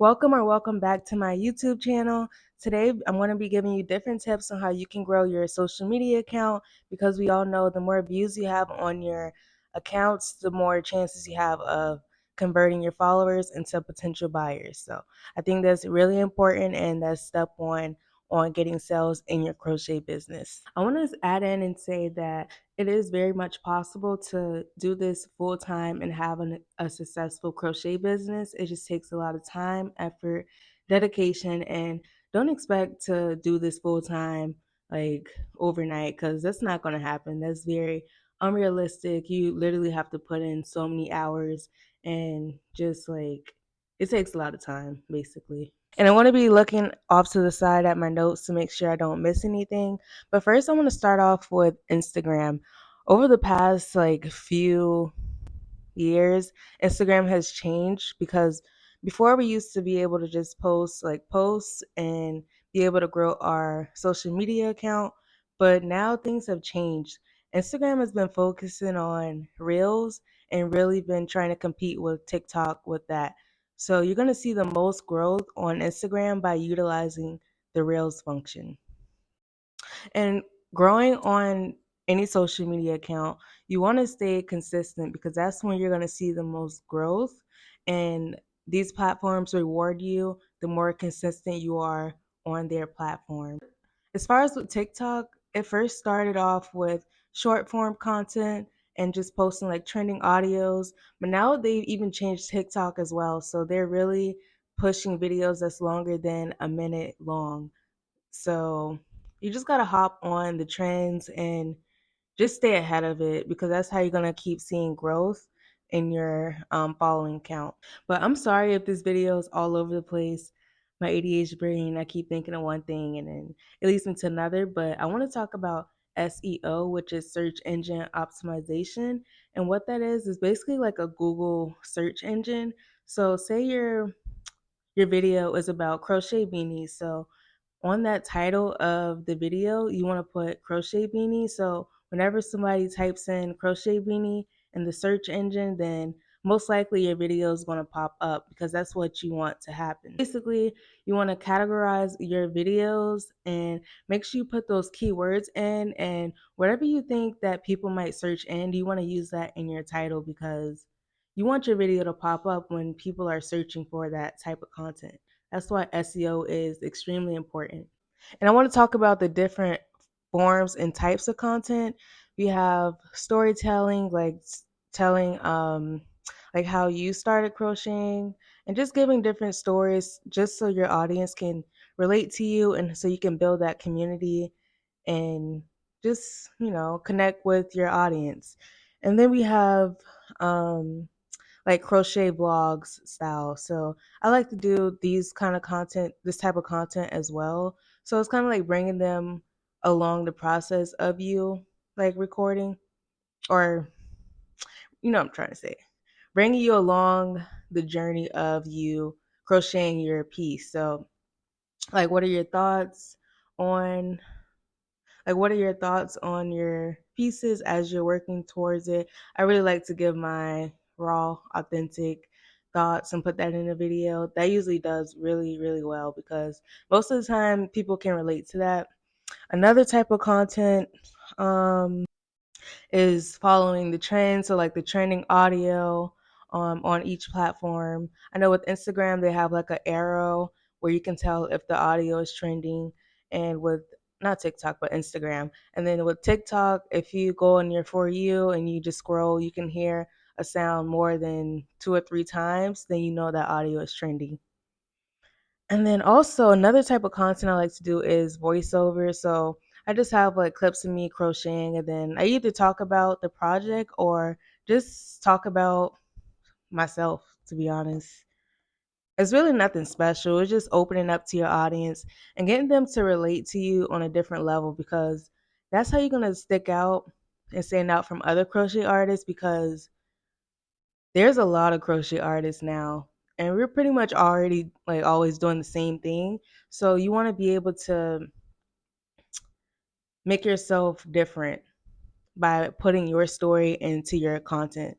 Welcome or welcome back to my YouTube channel. Today, I'm going to be giving you different tips on how you can grow your social media account because we all know the more views you have on your accounts, the more chances you have of converting your followers into potential buyers. So I think that's really important, and that's step one on getting sales in your crochet business. I want to add in and say that it is very much possible to do this full time and have a successful crochet business. It just takes a lot of time, effort, dedication, and don't expect to do this full time like overnight because that's not going to happen. That's very unrealistic. You literally have to put in so many hours and just like it takes a lot of time basically. And I want to be looking off to the side at my notes to make sure I don't miss anything. But first, I want to start off with Instagram. Over the past few years, Instagram has changed because before we used to be able to just post posts and be able to grow our social media account, but now things have changed. Instagram has been focusing on reels and really been trying to compete with TikTok with that. So you're going to see the most growth on Instagram by utilizing the reels function. And growing on any social media account, you want to stay consistent because that's when you're going to see the most growth. And these platforms reward you the more consistent you are on their platform. As far as with TikTok, it first started off with short form content and just posting like trending audios, but now they've even changed TikTok as well. So they're really pushing videos that's longer than a minute long. So you just gotta hop on the trends and just stay ahead of it because that's how you're gonna keep seeing growth in your following count. But I'm sorry if this video is all over the place. My ADHD brain, I keep thinking of one thing and then it leads me to another. But I want to talk about SEO, which is search engine optimization. And what that is basically like a Google search engine. So say your video is about crochet beanies. So on that title of the video, you want to put crochet beanie. So whenever somebody types in crochet beanie in the search engine, then most likely your video is going to pop up because that's what you want to happen. Basically, you want to categorize your videos and make sure you put those keywords in, and whatever you think that people might search in, you want to use that in your title because you want your video to pop up when people are searching for that type of content. That's why SEO is extremely important. And I want to talk about the different forms and types of content. We have storytelling, like telling like how you started crocheting and just giving different stories just so your audience can relate to you and so you can build that community and just, connect with your audience. And then we have like crochet vlogs style. So I like to do these kind of content, this type of content as well. So it's kind of like bringing them along the process of you like recording, or you know what I'm trying to say, bringing you along the journey of you crocheting your piece. So like, on what are your thoughts on your pieces as you're working towards it? I really like to give my raw, authentic thoughts and put that in a video. That usually does really, really well because most of the time people can relate to that. Another type of content is following the trends, so like the trending audio on each platform. I know with Instagram they have like an arrow where you can tell if the audio is trending, and with not TikTok but Instagram. And then with TikTok, if you go on your For You and you just scroll, you can hear a sound more than 2 or 3 times, then you know that audio is trending. And then also another type of content I like to do is voiceover. So I just have like clips of me crocheting, and then I either talk about the project or just talk about myself, to be honest. It's really nothing special. It's just opening up to your audience and getting them to relate to you on a different level because that's how you're going to stick out and stand out from other crochet artists because there's a lot of crochet artists now, and we're pretty much already like always doing the same thing. So you want to be able to make yourself different by putting your story into your content.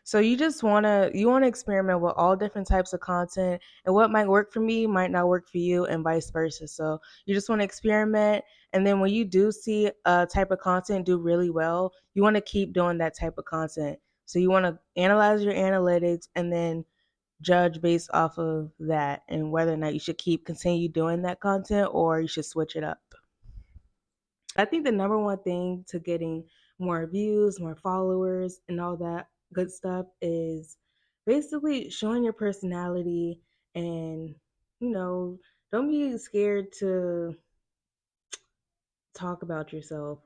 So you want to experiment with all different types of content, and what might work for me might not work for you, and vice versa. So you just want to experiment, and then when you do see a type of content do really well, you want to keep doing that type of content. So you want to analyze your analytics and then judge based off of that and whether or not you should continue doing that content or you should switch it up. I think the number one thing to getting more views, more followers, and all that good stuff is basically showing your personality and, you know, don't be scared to talk about yourself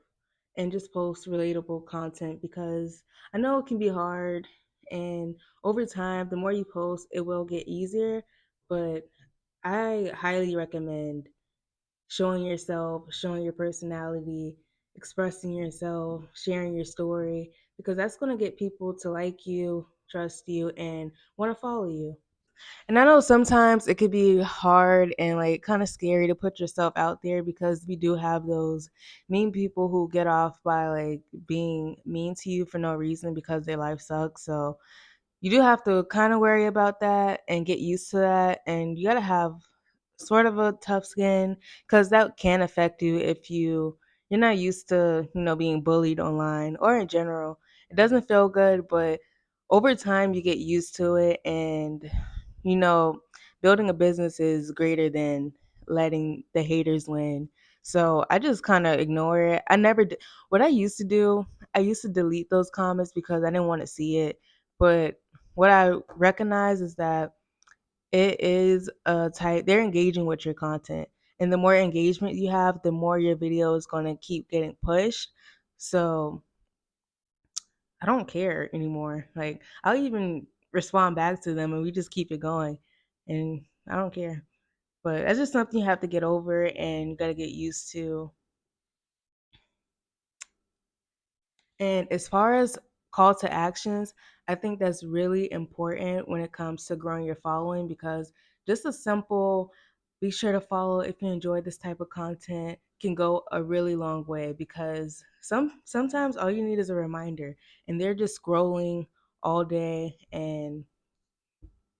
and just post relatable content because I know it can be hard. And over time, the more you post, it will get easier. But I highly recommend showing yourself, showing your personality, expressing yourself, sharing your story, because that's going to get people to like you, trust you, and want to follow you. And I know sometimes it could be hard and like kind of scary to put yourself out there because we do have those mean people who get off by like being mean to you for no reason because their life sucks. So you do have to kind of worry about that and get used to that. And you got to have sort of a tough skin because that can affect you if you're not used to being bullied online or in general. It doesn't feel good, but over time you get used to it, and you know building a business is greater than letting the haters win. So I just kind of ignore it. I never what I used to do, I used to delete those comments because I didn't want to see it. But what I recognize is that it is a type they're engaging with your content. And the more engagement you have, the more your video is going to keep getting pushed. So I don't care anymore. Like I'll even respond back to them and we just keep it going. And I don't care. But that's just something you have to get over and you got to get used to. And as far as call to actions, I think that's really important when it comes to growing your following because just a simple be sure to follow if you enjoy this type of content can go a really long way because sometimes all you need is a reminder and they're just scrolling all day and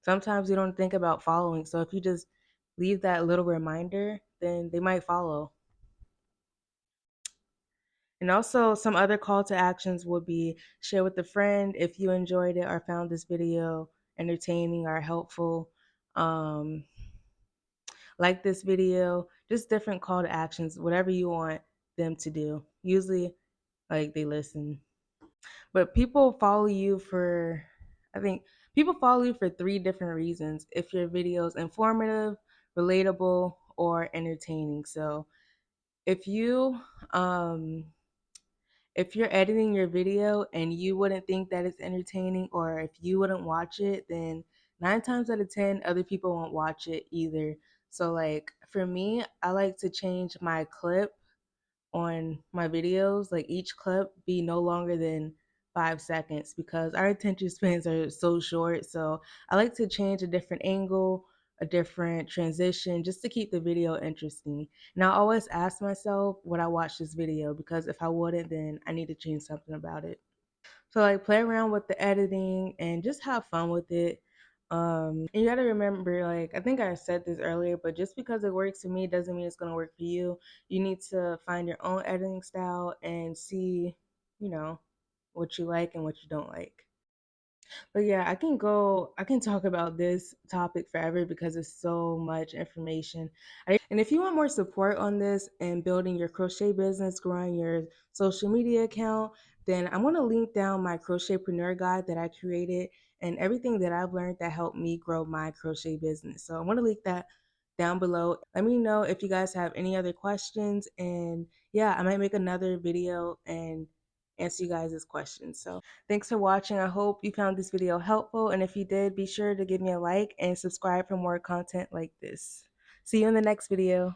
sometimes you don't think about following. So if you just leave that little reminder, then they might follow. And also, some other call to actions would be share with a friend if you enjoyed it or found this video entertaining or helpful. Um, like this video, just different call to actions, whatever you want them to do. Usually, like they listen. But I think people follow you for three different reasons. If your video is informative, relatable, or entertaining. So if you, um, if you're editing your video and you wouldn't think that it's entertaining or if you wouldn't watch it, then 9 times out of 10 other people won't watch it either. So like for me, I like to change my clip on my videos, like each clip be no longer than 5 seconds because our attention spans are so short. So I like to change a different angle, a different transition just to keep the video interesting. And I always ask myself, would I watch this video? Because if I wouldn't, then I need to change something about it. So like play around with the editing and just have fun with it. And you gotta remember, like I think I said this earlier, but just because it works for me doesn't mean it's gonna work for you. You need to find your own editing style and see, you know, what you like and what you don't like. But yeah, I can talk about this topic forever because it's so much information. And if you want more support on this and building your crochet business, growing your social media account, then I'm going to link down my Crochetpreneur guide that I created and everything that I've learned that helped me grow my crochet business. So I'm going to link that down below. Let me know if you guys have any other questions. And yeah, I might make another video and answer you guys' questions. So thanks for watching. I hope you found this video helpful. And if you did, be sure to give me a like and subscribe for more content like this. See you in the next video.